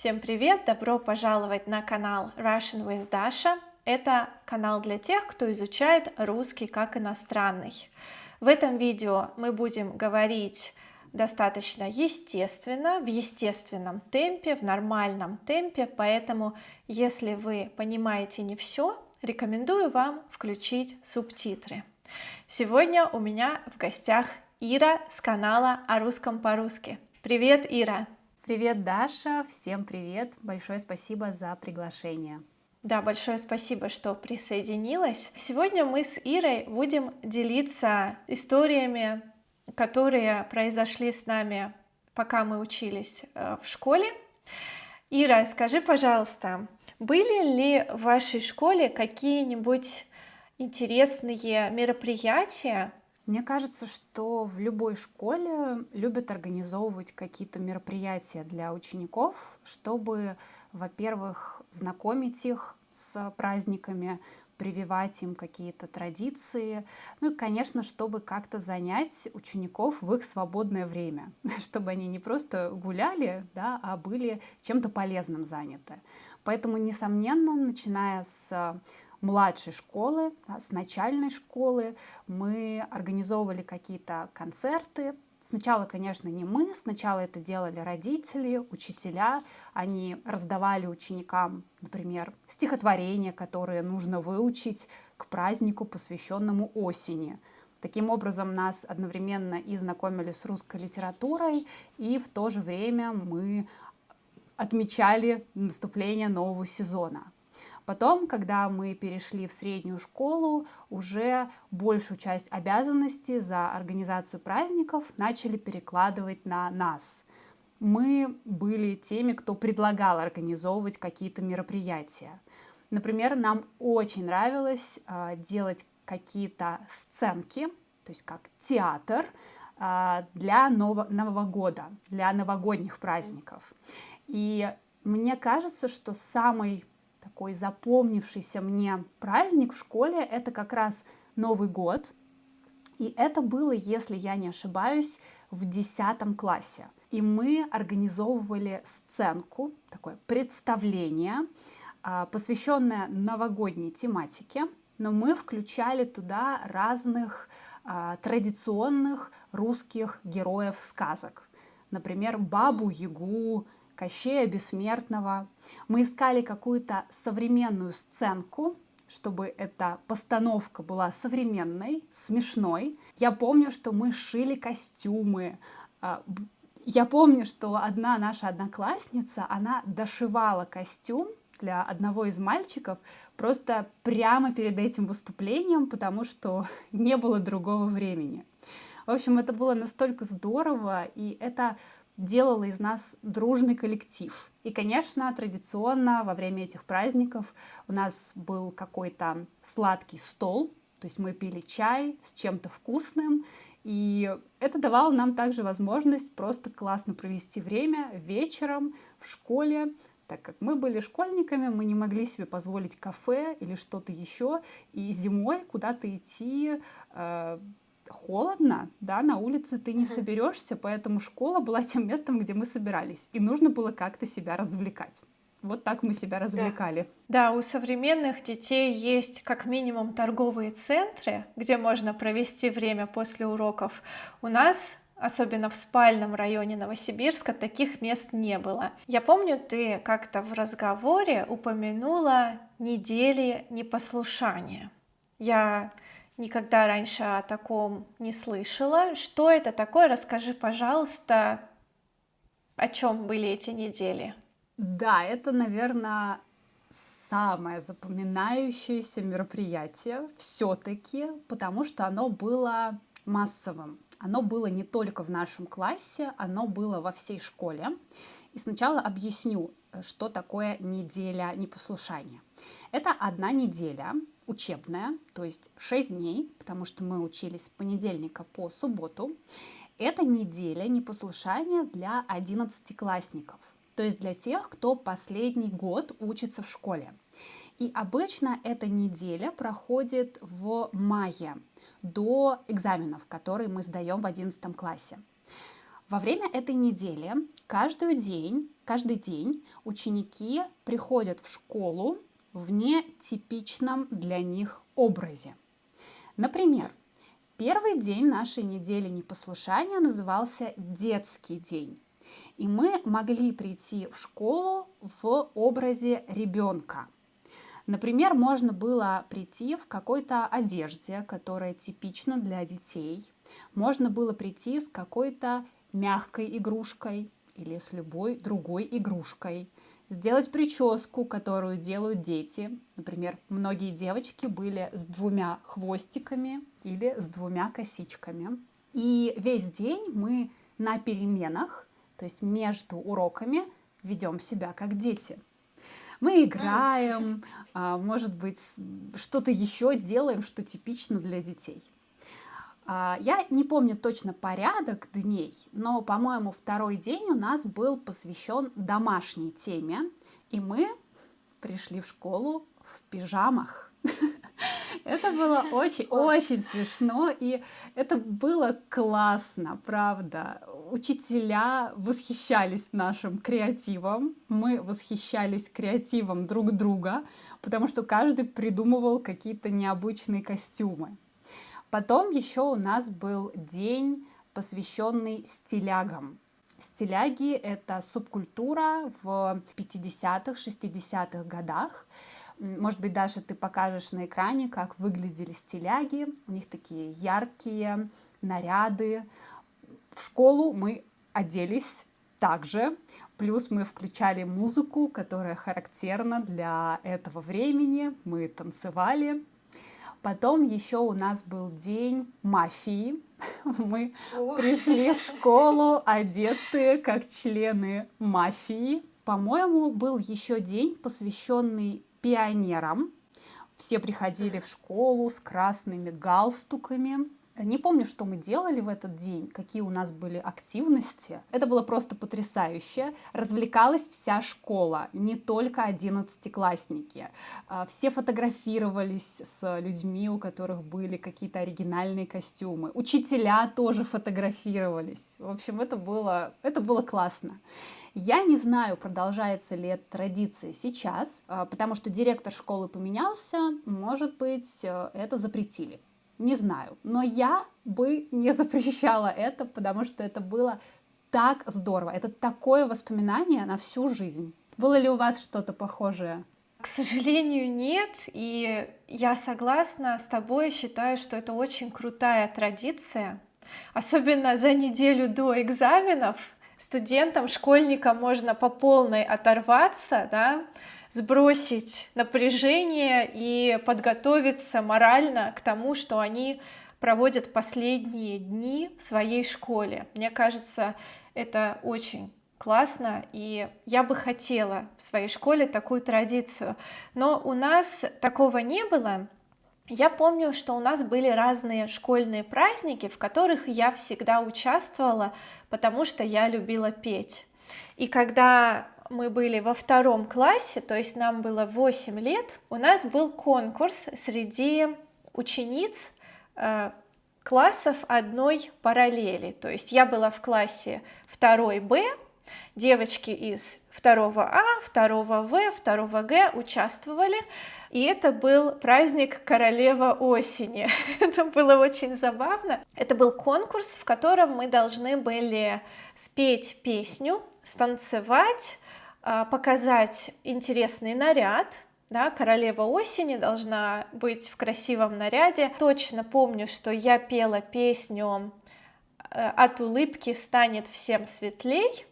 Всем привет! Добро пожаловать на канал Russian with Dasha. Это канал для тех, кто изучает русский как иностранный. В этом видео мы будем говорить достаточно естественно, в естественном темпе, в нормальном темпе, поэтому если вы понимаете не все, рекомендую вам включить субтитры. Сегодня у меня в гостях Ира с канала «О русском по-русски». Привет, Ира! Привет, Даша! Всем привет! Большое спасибо за приглашение. Да, большое спасибо, что присоединилась. Сегодня мы с Ирой будем делиться историями, которые произошли с нами, пока мы учились в школе. Ира, скажи, пожалуйста, были ли в вашей школе какие-нибудь интересные мероприятия? Мне кажется, что в любой школе любят организовывать какие-то мероприятия для учеников, чтобы, во-первых, знакомить их с праздниками, прививать им какие-то традиции, ну и, конечно, чтобы как-то занять учеников в их свободное время, чтобы они не просто гуляли, да, а были чем-то полезным заняты. Поэтому, несомненно, начиная с младшей школы, да, с начальной школы мы организовывали какие-то концерты. Сначала, конечно, не мы, сначала это делали родители, учителя. Они раздавали ученикам, например, стихотворения, которые нужно выучить к празднику, посвященному осени. Таким образом, нас одновременно и знакомили с русской литературой, и в то же время мы отмечали наступление нового сезона. Потом, когда мы перешли в среднюю школу, уже большую часть обязанностей за организацию праздников начали перекладывать на нас. Мы были теми, кто предлагал организовывать какие-то мероприятия. Например, нам очень нравилось делать какие-то сценки, то есть как театр, для Нового года, для новогодних праздников. И мне кажется, что самый такой запомнившийся мне праздник в школе — это как раз Новый год. И это было, если я не ошибаюсь, в 10 классе. И мы организовывали сценку, такое представление, посвященное новогодней тематике, но мы включали туда разных традиционных русских героев сказок. Например, Бабу-Ягу, Кощея Бессмертного. Мы искали какую-то современную сценку, чтобы эта постановка была современной, смешной. Я помню, что мы шили костюмы. Я помню, что одна наша одноклассница, она дошивала костюм для одного из мальчиков просто прямо перед этим выступлением, потому что не было другого времени. В общем, это было настолько здорово, и это делало из нас дружный коллектив. И, конечно, традиционно во время этих праздников у нас был какой-то сладкий стол, то есть мы пили чай с чем-то вкусным, и это давало нам также возможность просто классно провести время вечером в школе. Так как мы были школьниками, мы не могли себе позволить кафе или что-то еще, и зимой куда-то идти холодно, да, на улице ты не соберешься, поэтому школа была тем местом, где мы собирались, и нужно было как-то себя развлекать. Вот так мы себя развлекали. Да, у современных детей есть как минимум торговые центры, где можно провести время после уроков. У нас, особенно в спальном районе Новосибирска, таких мест не было. Я помню, ты как-то в разговоре упомянула недели непослушания. Я никогда раньше о таком не слышала. Что это такое? Расскажи, пожалуйста, о чем были эти недели. Да, это, наверное, самое запоминающееся мероприятие все-таки, потому что оно было массовым. Оно было не только в нашем классе, оно было во всей школе. И сначала объясню, что такое неделя непослушания. Это одна неделя учебная, то есть 6 дней, потому что мы учились с понедельника по субботу. Это неделя непослушания для 11-классников, то есть для тех, кто последний год учится в школе. И обычно эта неделя проходит в мае, до экзаменов, которые мы сдаем в 11 классе. Во время этой недели каждый день ученики приходят в школу в нетипичном для них образе. Например, первый день нашей недели непослушания назывался детский день. И мы могли прийти в школу в образе ребенка. Например, можно было прийти в какой-то одежде, которая типична для детей. Можно было прийти с какой-то мягкой игрушкой или с любой другой игрушкой. Сделать прическу, которую делают дети. Например, многие девочки были с 2 хвостиками или с 2 косичками. И весь день мы на переменах, то есть между уроками, ведем себя как дети. Мы играем, может быть, что-то еще делаем, что типично для детей. Я не помню точно порядок дней, но, по-моему, второй день у нас был посвящен домашней теме, и мы пришли в школу в пижамах. Это было очень смешно, и это было классно, правда. Учителя восхищались нашим креативом, мы восхищались креативом друг друга, потому что каждый придумывал какие-то необычные костюмы. Потом еще у нас был день, посвященный стилягам. Стиляги — это субкультура в 50-х, 60-х годах. Может быть, Даша, ты покажешь на экране, как выглядели стиляги. У них такие яркие наряды. В школу мы оделись также. Плюс мы включали музыку, которая характерна для этого времени. Мы танцевали. Потом еще у нас был день мафии. Мы пришли в школу одетые как члены мафии. По-моему, был еще день, посвященный пионерам. Все приходили в школу с красными галстуками. Не помню, что мы делали в этот день, какие у нас были активности. Это было просто потрясающе. Развлекалась вся школа, не только 11-классники. Все фотографировались с людьми, у которых были какие-то оригинальные костюмы. Учителя тоже фотографировались. В общем, это было классно. Я не знаю, продолжается ли эта традиция сейчас, потому что директор школы поменялся, может быть, это запретили. Не знаю, но я бы не запрещала это, потому что это было так здорово. Это такое воспоминание на всю жизнь. Было ли у вас что-то похожее? К сожалению, нет, и я согласна с тобой, считаю, что это очень крутая традиция, особенно за неделю до экзаменов. Студентам, школьникам можно по полной оторваться, да, сбросить напряжение и подготовиться морально к тому, что они проводят последние дни в своей школе. Мне кажется, это очень классно, и я бы хотела в своей школе такую традицию. Но у нас такого не было. Я помню, что у нас были разные школьные праздники, в которых я всегда участвовала, потому что я любила петь. И когда мы были во 2 классе, то есть нам было 8 лет, у нас был конкурс среди учениц классов одной параллели. То есть я была в классе 2Б, девочки из 2А, 2В, 2Г участвовали, и это был праздник Королева осени. Это было очень забавно. Это был конкурс, в котором мы должны были спеть песню, станцевать, показать интересный наряд. Да, Королева осени должна быть в красивом наряде. Точно помню, что я пела песню «От улыбки станет всем светлей»,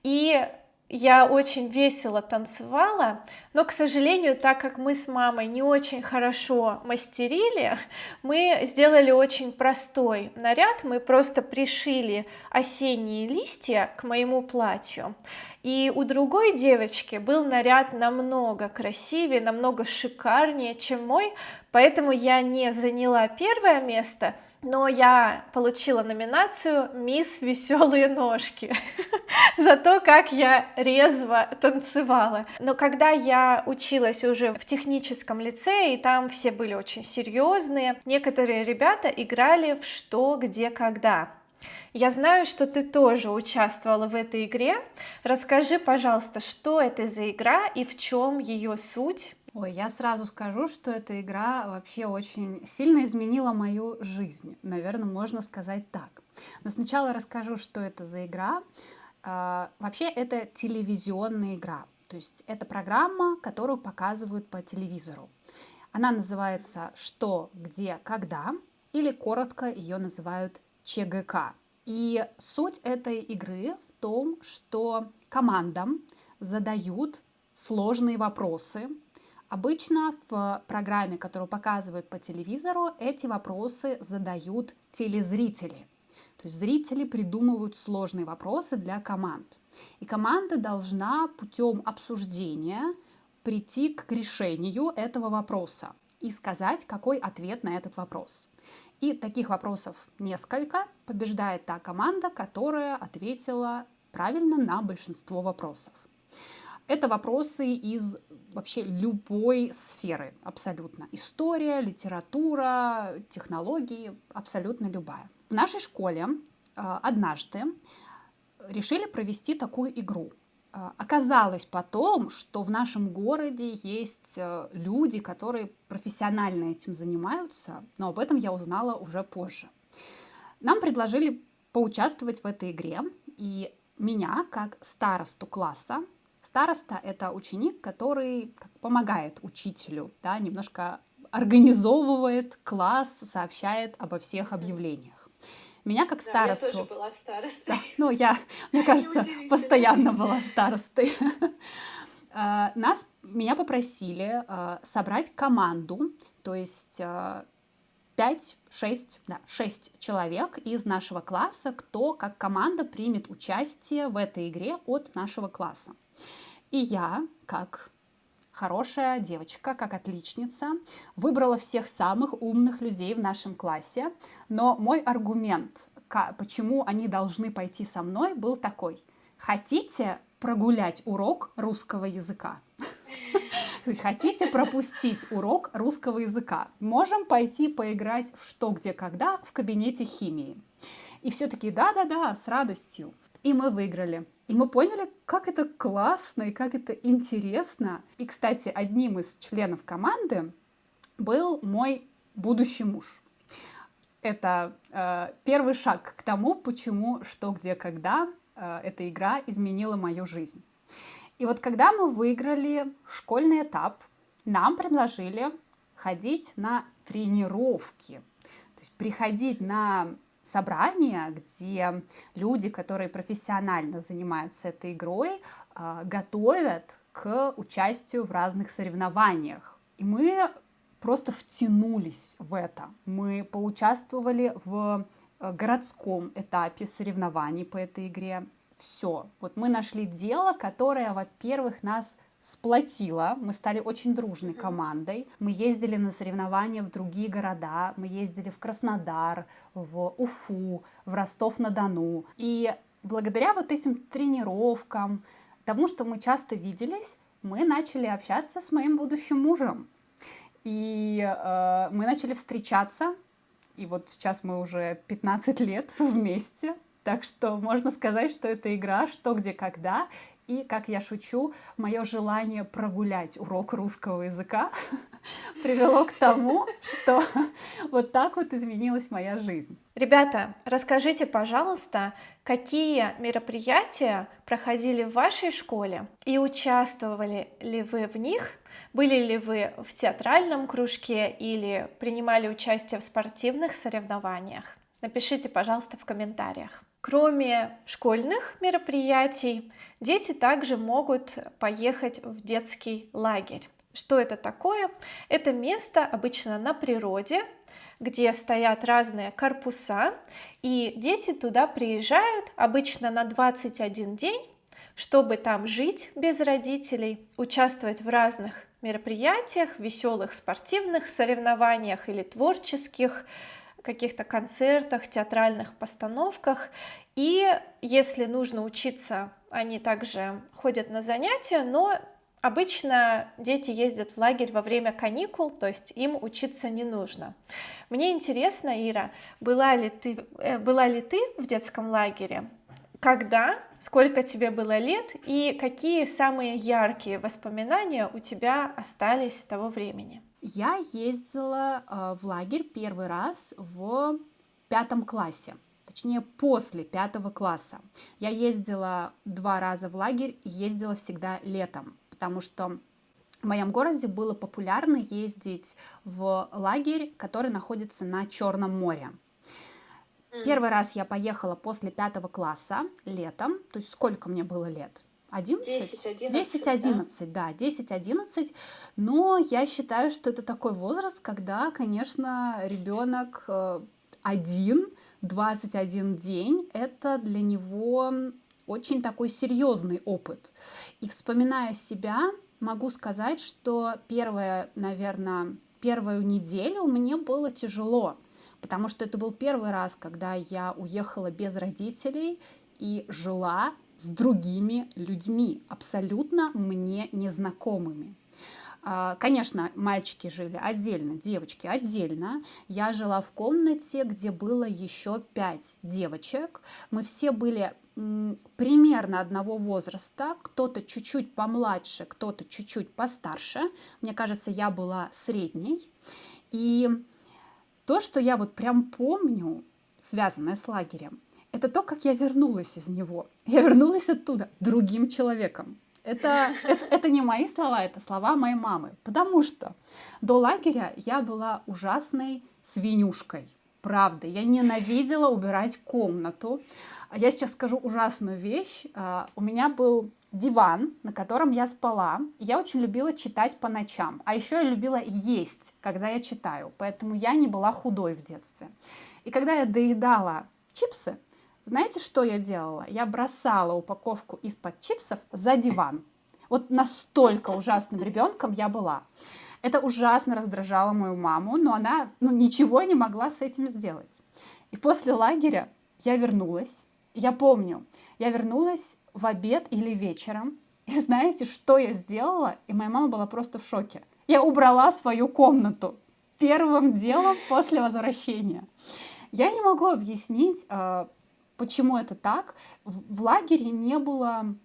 и я очень весело танцевала, но, к сожалению, так как мы с мамой не очень хорошо мастерили, мы сделали очень простой наряд, мы просто пришили осенние листья к моему платью, и у другой девочки был наряд намного красивее, намного шикарнее, чем мой, поэтому я не заняла 1-е место, но я получила номинацию «Мисс Веселые ножки» за то, как я резво танцевала. Но когда я училась уже в техническом лицее, и там все были очень серьезные, некоторые ребята играли в «Что, где, когда». Я знаю, что ты тоже участвовала в этой игре. Расскажи, пожалуйста, что это за игра и в чем ее суть? Ой, я сразу скажу, что эта игра вообще очень сильно изменила мою жизнь. Наверное, можно сказать так. Но сначала расскажу, что это за игра. Вообще, это телевизионная игра. То есть это программа, которую показывают по телевизору. Она называется «Что, где, когда», или коротко ее называют ЧГК. И суть этой игры в том, что командам задают сложные вопросы. Обычно в программе, которую показывают по телевизору, эти вопросы задают телезрители. То есть зрители придумывают сложные вопросы для команд. И команда должна путем обсуждения прийти к решению этого вопроса и сказать, какой ответ на этот вопрос. И таких вопросов несколько. Побеждает та команда, которая ответила правильно на большинство вопросов. Это вопросы из вообще любой сферы, абсолютно. История, литература, технологии, абсолютно любая. В нашей школе однажды решили провести такую игру. Оказалось потом, что в нашем городе есть люди, которые профессионально этим занимаются, но об этом я узнала уже позже. Нам предложили поучаствовать в этой игре, и меня, как старосту класса, староста — это ученик, который помогает учителю, да, немножко организовывает класс, сообщает обо всех объявлениях. Меня как старосту... Я тоже была старостой. Да, мне кажется, постоянно была старостой. Меня попросили собрать команду, то есть 6 человек из нашего класса, кто как команда примет участие в этой игре от нашего класса. И я, как хорошая девочка, как отличница, выбрала всех самых умных людей в нашем классе, но мой аргумент, почему они должны пойти со мной, был такой: хотите прогулять урок русского языка? То есть хотите пропустить урок русского языка? Можем пойти поиграть в «Что, где, когда» в кабинете химии. И все таки да, с радостью. И мы выиграли. И мы поняли, как это классно и как это интересно. И, кстати, одним из членов команды был мой будущий муж. Это первый шаг к тому, почему «Что, где, когда» эта игра изменила мою жизнь. И вот когда мы выиграли школьный этап, нам предложили ходить на тренировки. То есть приходить на собрания, где люди, которые профессионально занимаются этой игрой, готовят к участию в разных соревнованиях. И мы просто втянулись в это. Мы поучаствовали в городском этапе соревнований по этой игре. Все. Вот мы нашли дело, которое, во-первых, нас сплотило. Мы стали очень дружной командой. Мы ездили на соревнования в другие города. Мы ездили в Краснодар, в Уфу, в Ростов-на-Дону. И благодаря вот этим тренировкам, тому, что мы часто виделись, мы начали общаться с моим будущим мужем. И мы начали встречаться. И вот сейчас мы уже 15 лет вместе. Так что можно сказать, что это игра «Что, где, когда». И, как я шучу, мое желание прогулять урок русского языка привело к тому, что вот так вот изменилась моя жизнь. Ребята, расскажите, пожалуйста, какие мероприятия проходили в вашей школе и участвовали ли вы в них? Были ли вы в театральном кружке или принимали участие в спортивных соревнованиях? Напишите, пожалуйста, в комментариях. Кроме школьных мероприятий, дети также могут поехать в детский лагерь. Что это такое? Это место обычно на природе, где стоят разные корпуса, и дети туда приезжают обычно на 21 день, чтобы там жить без родителей, участвовать в разных мероприятиях, веселых спортивных соревнованиях или творческих, каких-то концертах, театральных постановках. И если нужно учиться, они также ходят на занятия, но Обычно дети ездят в лагерь во время каникул, то есть им учиться не нужно. Мне интересно, Ира, была ли ты в детском лагере? Когда, сколько тебе было лет и какие самые яркие воспоминания у тебя остались с того времени? Я ездила в лагерь первый раз в 5 классе, точнее после 5 класса. Я ездила 2 раза в лагерь, ездила всегда летом, потому что в моем городе было популярно ездить в лагерь, который находится на Черном море. Первый раз я поехала после 5 класса летом, то есть сколько мне было лет? 11? 10-11, 10-11, да, 10-11. Но я считаю, что это такой возраст, когда, конечно, ребенок один, 21 день, это для него очень такой серьезный опыт. И вспоминая себя, могу сказать, что первую неделю мне было тяжело, потому что это был первый раз, когда я уехала без родителей и жила с другими людьми, абсолютно мне незнакомыми. Конечно, мальчики жили отдельно, девочки отдельно. Я жила в комнате, где было еще 5 девочек. Мы все были примерно одного возраста, кто-то чуть-чуть помладше, кто-то чуть-чуть постарше. Мне кажется, я была средней. И то, что я вот прям помню, связанное с лагерем, это то, как я вернулась из него. Я вернулась оттуда другим человеком. Это не мои слова, это слова моей мамы. Потому что до лагеря я была ужасной свинюшкой. Правда, я ненавидела убирать комнату. Я сейчас скажу ужасную вещь. У меня был диван, на котором я спала. Я очень любила читать по ночам. А еще я любила есть, когда я читаю. Поэтому я не была худой в детстве. И когда я доедала чипсы, знаете, что я делала? Я бросала упаковку из-под чипсов за диван. Вот настолько ужасным ребенком я была. Это ужасно раздражало мою маму, но она ничего не могла с этим сделать. И после лагеря я вернулась. Я помню, я вернулась в обед или вечером. И знаете, что я сделала? И моя мама была просто в шоке. Я убрала свою комнату первым делом после возвращения. Я не могу объяснить, почему это так. В лагере не было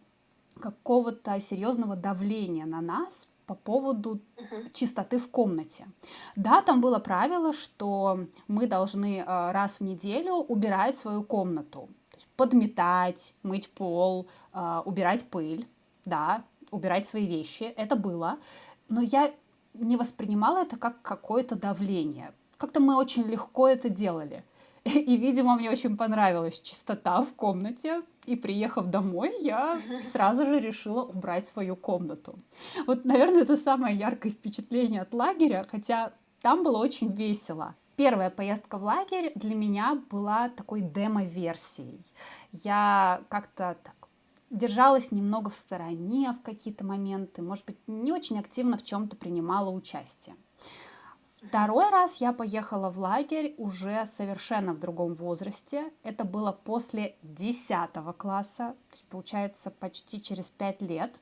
какого-то серьезного давления на нас по поводу чистоты в комнате. Да, там было правило, что мы должны раз в неделю убирать свою комнату. То есть подметать, мыть пол, убирать пыль, да, убирать свои вещи. Это было. Но я не воспринимала это как какое-то давление. Как-то мы очень легко это делали. И, видимо, мне очень понравилась чистота в комнате. И, приехав домой, я сразу же решила убрать свою комнату. Вот, наверное, это самое яркое впечатление от лагеря, хотя там было очень весело. Первая поездка в лагерь для меня была такой демо-версией. Я как-то так держалась немного в стороне в какие-то моменты, может быть, не очень активно в чем-то принимала участие. Второй раз я поехала в лагерь уже совершенно в другом возрасте. Это было после 10 класса, то есть, получается, почти через 5 лет.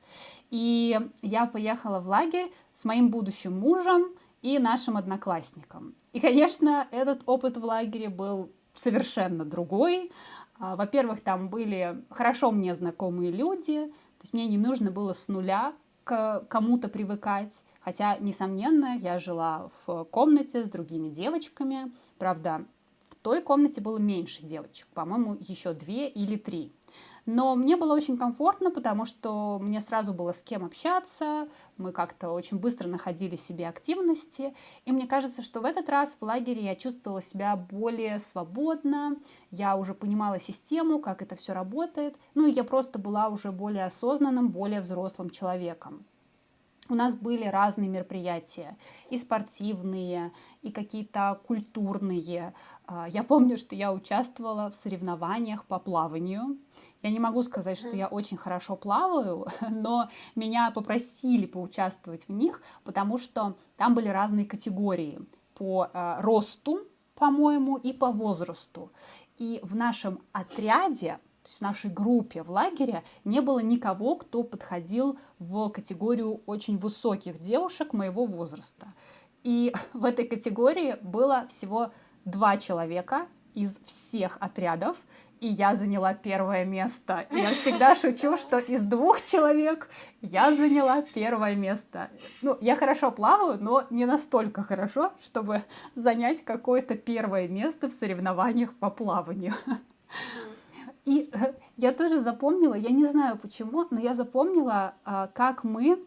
И я поехала в лагерь с моим будущим мужем и нашим одноклассником. И, конечно, этот опыт в лагере был совершенно другой. Во-первых, там были хорошо мне знакомые люди, то есть мне не нужно было с нуля к кому-то привыкать. Хотя, несомненно, я жила в комнате с другими девочками. Правда, в той комнате было меньше девочек, по-моему, еще 2 или 3. Но мне было очень комфортно, потому что мне сразу было с кем общаться, мы как-то очень быстро находили себе активности. И мне кажется, что в этот раз в лагере я чувствовала себя более свободно, я уже понимала систему, как это все работает, и я просто была уже более осознанным, более взрослым человеком. У нас были разные мероприятия, и спортивные, и какие-то культурные. Я помню, что я участвовала в соревнованиях по плаванию. Я не могу сказать, что я очень хорошо плаваю, но меня попросили поучаствовать в них, потому что там были разные категории по росту, по-моему, и по возрасту. И в нашем отряде, То есть в нашей группе в лагере не было никого, кто подходил в категорию очень высоких девушек моего возраста. И в этой категории было всего 2 человека из всех отрядов, и я заняла первое место. И я всегда шучу, что из 2 человек я заняла первое место. Ну, я хорошо плаваю, но не настолько хорошо, чтобы занять какое-то первое место в соревнованиях по плаванию. И я тоже запомнила, я не знаю почему, но я запомнила, как мы,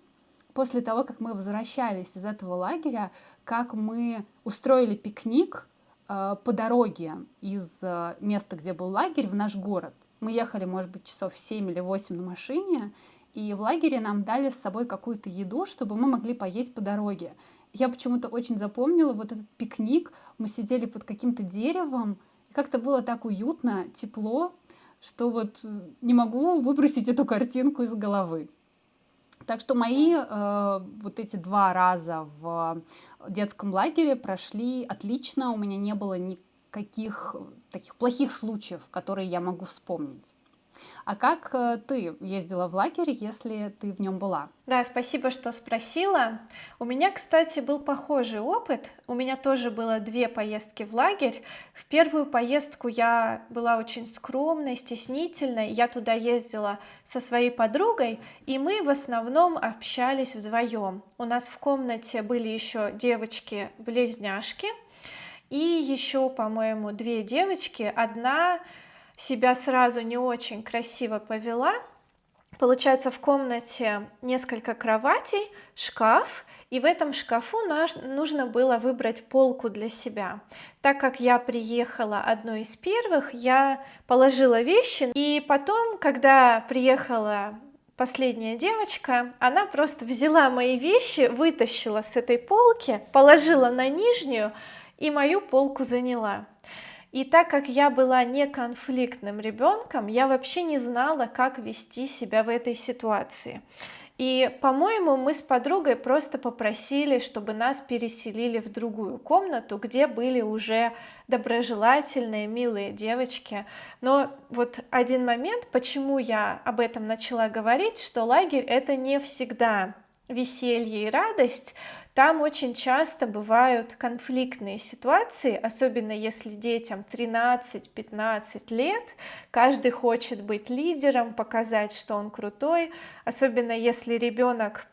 после того, как мы возвращались из этого лагеря, как мы устроили пикник по дороге из места, где был лагерь, в наш город. Мы ехали, может быть, часов 7 или 8 на машине, и в лагере нам дали с собой какую-то еду, чтобы мы могли поесть по дороге. Я почему-то очень запомнила вот этот пикник. Мы сидели под каким-то деревом, и как-то было так уютно, тепло, что вот не могу выбросить эту картинку из головы. Так что мои вот эти 2 раза в детском лагере прошли отлично. У меня не было никаких таких плохих случаев, которые я могу вспомнить. А как ты ездила в лагерь, если ты в нем была? Да, спасибо, что спросила. У меня, кстати, был похожий опыт. У меня тоже было 2 поездки в лагерь. В первую поездку я была очень скромной, стеснительной. Я туда ездила со своей подругой, и мы в основном общались вдвоем. У нас в комнате были еще девочки-близняшки, и еще, по-моему, 2 девочки. Одна себя сразу не очень красиво повела. Получается, в комнате несколько кроватей, шкаф, и в этом шкафу нужно было выбрать полку для себя. Так как я приехала одной из первых, я положила вещи, и потом, когда приехала последняя девочка, она просто взяла мои вещи, вытащила с этой полки, положила на нижнюю и мою полку заняла. И так как я была неконфликтным ребенком, я вообще не знала, как вести себя в этой ситуации. И, по-моему, мы с подругой просто попросили, чтобы нас переселили в другую комнату, где были уже доброжелательные, милые девочки. Но вот один момент, почему я об этом начала говорить, что лагерь — это не всегда веселье и радость. Там очень часто бывают конфликтные ситуации, особенно если детям 13-15 лет, каждый хочет быть лидером, показать, что он крутой, особенно если ребенок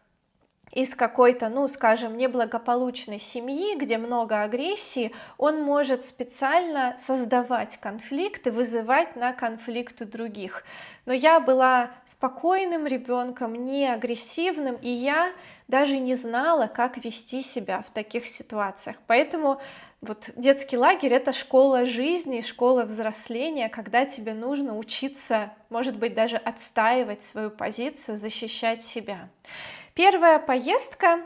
из какой-то, ну, скажем, неблагополучной семьи, где много агрессии, он может специально создавать конфликты, вызывать на конфликты других. Но я была спокойным ребенком, не агрессивным, и я даже не знала, как вести себя в таких ситуациях. Поэтому вот детский лагерь — это школа жизни, школа взросления, когда тебе нужно учиться, может быть, даже отстаивать свою позицию, защищать себя. Первая поездка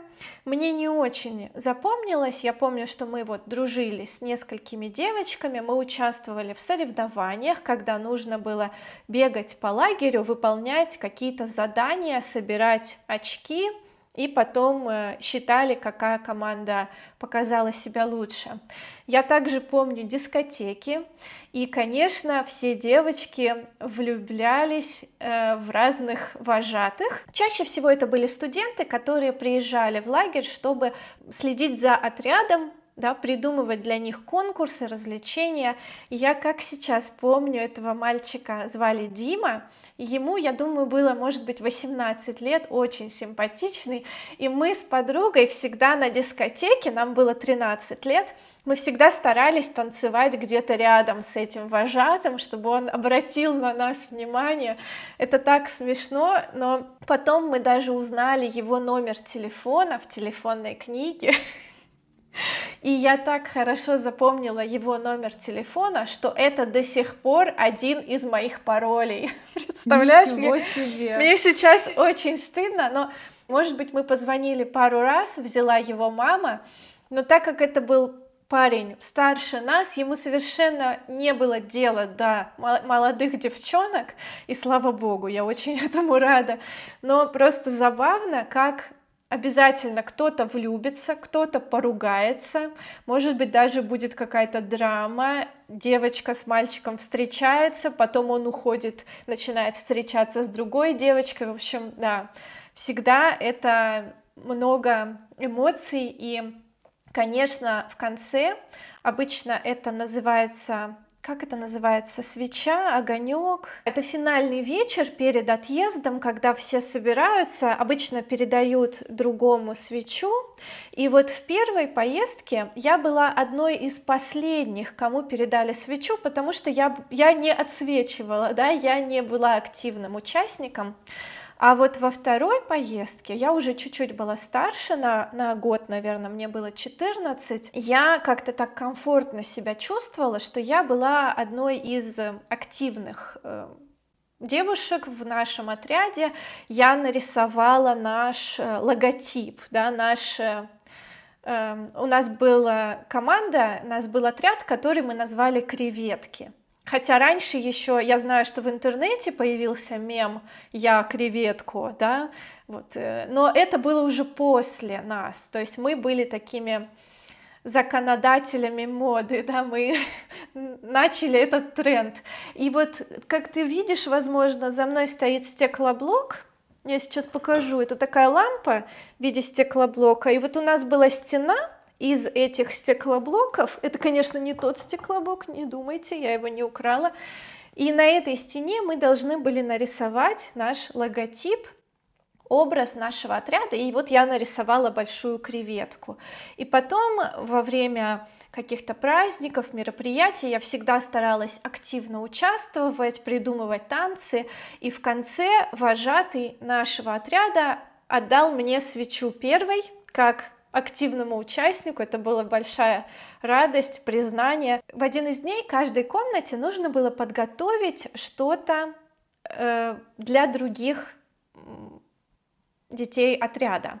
мне не очень запомнилась. Я помню, что мы вот дружили с несколькими девочками, мы участвовали в соревнованиях, когда нужно было бегать по лагерю, выполнять какие-то задания, собирать очки, и потом считали, какая команда показала себя лучше. Я также помню дискотеки, и, конечно, все девочки влюблялись в разных вожатых. Чаще всего это были студенты, которые приезжали в лагерь, чтобы следить за отрядом, да, придумывать для них конкурсы, развлечения. И я как сейчас помню, этого мальчика звали Дима, ему, я думаю, было, может быть, 18 лет, очень симпатичный, и мы с подругой всегда на дискотеке, нам было 13 лет, мы всегда старались танцевать где-то рядом с этим вожатым, чтобы он обратил на нас внимание. Это так смешно, но потом мы даже узнали его номер телефона в телефонной книге. И я так хорошо запомнила его номер телефона, что это до сих пор один из моих паролей. Представляешь? Ничего себе! Мне сейчас очень стыдно, но, может быть, мы позвонили пару раз, взяла его мама, но так как это был парень старше нас, ему совершенно не было дела до молодых девчонок, и слава богу, я очень этому рада, но просто забавно, как обязательно кто-то влюбится, кто-то поругается, может быть, даже будет какая-то драма, девочка с мальчиком встречается, потом он уходит, начинает встречаться с другой девочкой, в общем, да, всегда это много эмоций, и, конечно, в конце обычно это называется... Как это называется? Свеча, огонек. Это финальный вечер перед отъездом, когда все собираются, обычно передают другому свечу. И вот в первой поездке я была одной из последних, кому передали свечу, потому что я не отсвечивала, да, я не была активным участником. А вот во второй поездке, я уже чуть-чуть была старше, на год, наверное, мне было 14, я как-то так комфортно себя чувствовала, что я была одной из активных девушек в нашем отряде. Я нарисовала наш логотип, да, у нас была команда, у нас был отряд, который мы назвали «Креветки». Хотя раньше еще, я знаю, что в интернете появился мем «Я креветку», да, вот, но это было уже после нас, то есть мы были такими законодателями моды, да, мы начали этот тренд. И вот, как ты видишь, возможно, за мной стоит стеклоблок, я сейчас покажу, это такая лампа в виде стеклоблока, и вот у нас была стена из этих стеклоблоков, это, конечно, не тот стеклоблок, не думайте, я его не украла, и на этой стене мы должны были нарисовать наш логотип, образ нашего отряда, и вот я нарисовала большую креветку. И потом во время каких-то праздников, мероприятий я всегда старалась активно участвовать, придумывать танцы, и в конце вожатый нашего отряда отдал мне свечу первой, как активному участнику. Это была большая радость, признание. В один из дней каждой комнате нужно было подготовить что-то для других детей отряда.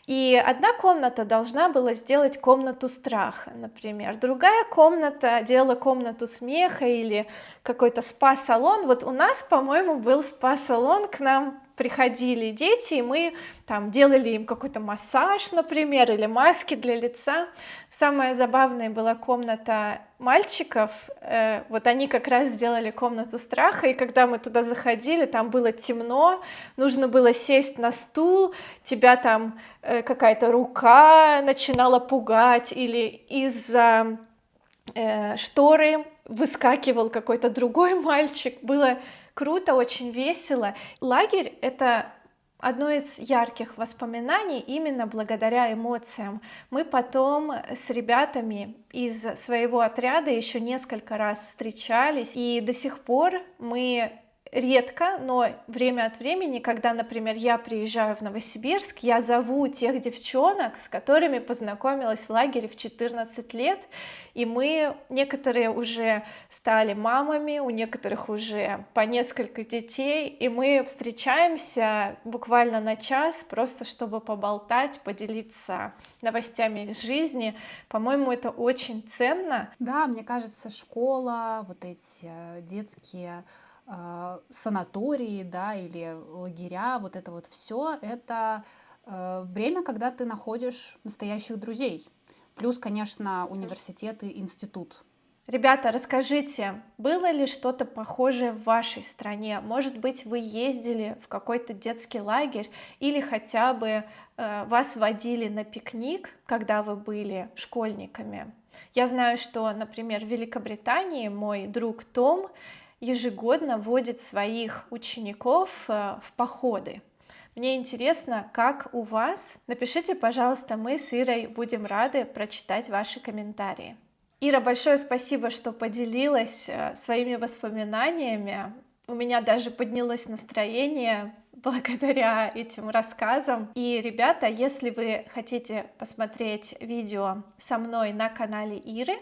И одна комната должна была сделать комнату страха, например. Другая комната делала комнату смеха или какой-то спа-салон. Вот у нас, по-моему, был спа-салон, к нам приходили дети, и мы там делали им какой-то массаж, например, или маски для лица. Самая забавная была комната мальчиков, вот они как раз сделали комнату страха, и когда мы туда заходили, там было темно, нужно было сесть на стул, тебя там какая-то рука начинала пугать, или из-за шторы выскакивал какой-то другой мальчик, было круто, очень весело. Лагерь — это одно из ярких воспоминаний именно благодаря эмоциям. Мы потом с ребятами из своего отряда еще несколько раз встречались, и до сих пор мы редко, но время от времени, когда, например, я приезжаю в Новосибирск, я зову тех девчонок, с которыми познакомилась в лагере в 14 лет, и мы, некоторые уже стали мамами, у некоторых уже по несколько детей, и мы встречаемся буквально на час, просто чтобы поболтать, поделиться новостями из жизни. По-моему, это очень ценно. Да, мне кажется, школа, вот эти детские санатории, да, или лагеря, вот это вот все, это время, когда ты находишь настоящих друзей. Плюс, конечно, университет и институт. Ребята, расскажите, было ли что-то похожее в вашей стране? Может быть, вы ездили в какой-то детский лагерь или хотя бы вас водили на пикник, когда вы были школьниками? Я знаю, что, например, в Великобритании мой друг Том ежегодно водит своих учеников в походы. Мне интересно, как у вас? Напишите, пожалуйста, мы с Ирой будем рады прочитать ваши комментарии. Ира, большое спасибо, что поделилась своими воспоминаниями. У меня даже поднялось настроение благодаря этим рассказам. И, ребята, если вы хотите посмотреть видео со мной на канале Иры,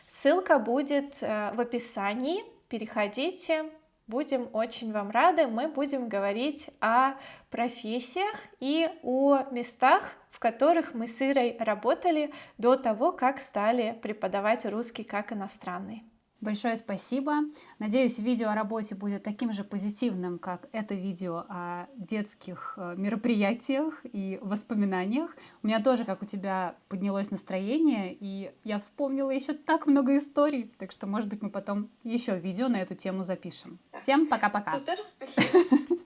ссылка будет в описании. Переходите, будем очень вам рады. Мы будем говорить о профессиях и о местах, в которых мы с Ирой работали до того, как стали преподавать русский как иностранный. Большое спасибо. Надеюсь, видео о работе будет таким же позитивным, как это видео о детских мероприятиях и воспоминаниях. У меня тоже, как у тебя, поднялось настроение, и я вспомнила еще так много историй. Так что, может быть, мы потом еще видео на эту тему запишем. Всем пока-пока. Супер, спасибо.